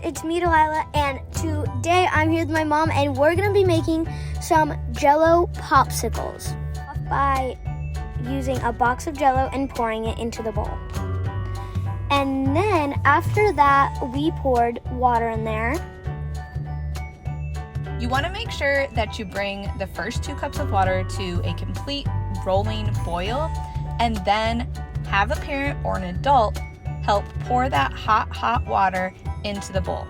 it's me, Delilah, and today I'm here with my mom, and we're gonna be making some Jell-O Popsicles by using a box of Jell-O and pouring it into the bowl. And then after that, we poured water in there. You want to make sure that you bring the first 2 cups of water to a complete rolling boil, and then have a parent or an adult help pour that hot water into the bowl.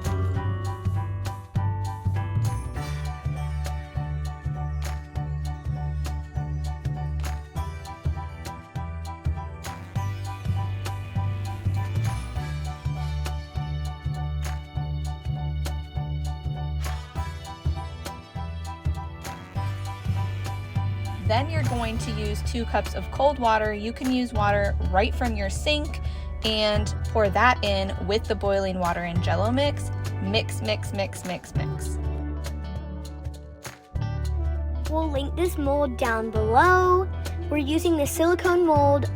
Then you're going to use 2 cups of cold water. You can use water right from your sink and pour that in with the boiling water and Jell-O mix. Mix, mix, mix, mix, mix. We'll link this mold down below. We're using the silicone mold.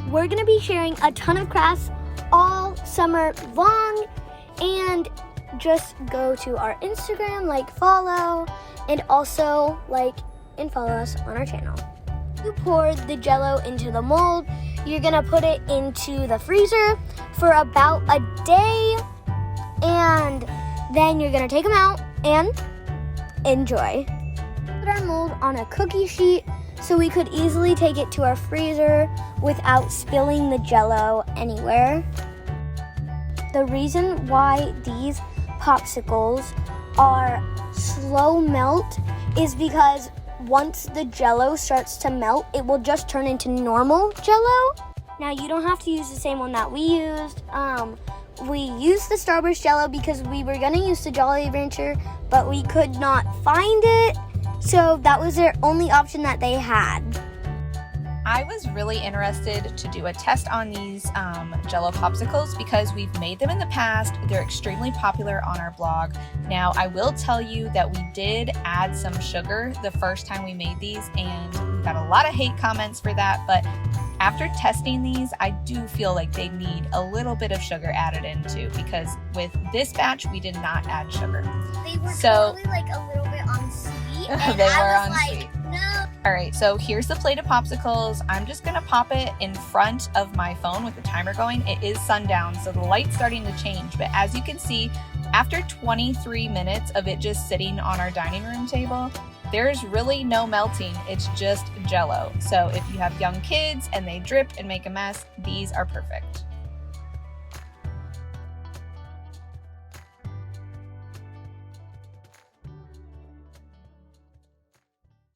We're gonna be sharing a ton of crafts all summer long, and just go to our Instagram, follow, and also and follow us on our channel. You pour the Jell-O into the mold. You're gonna put it into the freezer for about a day, and then you're gonna take them out and enjoy. Put our mold on a cookie sheet so we could easily take it to our freezer without spilling the Jell-O anywhere. The reason why these popsicles are slow melt is because once the Jell-O starts to melt, it will just turn into normal Jell-O. Now, you don't have to use the same one that we used. We used the Starburst Jell-O because we were gonna use the Jolly Rancher, but we could not find it. So that was their only option that they had. I was really interested to do a test on these Jell-O Popsicles because we've made them in the past. They're extremely popular on our blog. Now, I will tell you that we did add some sugar the first time we made these, and we got a lot of hate comments for that, but after testing these, I do feel like they need a little bit of sugar added into, because with this batch, we did not add sugar. They were totally a little bit on sweet, and they I were was on like, sweet. no. All right, so here's the plate of popsicles. I'm just gonna pop it in front of my phone with the timer going. It is sundown, so the light's starting to change, but as you can see, after 23 minutes of it just sitting on our dining room table, there's really no melting. It's just Jell-O. So if you have young kids and they drip and make a mess, these are perfect.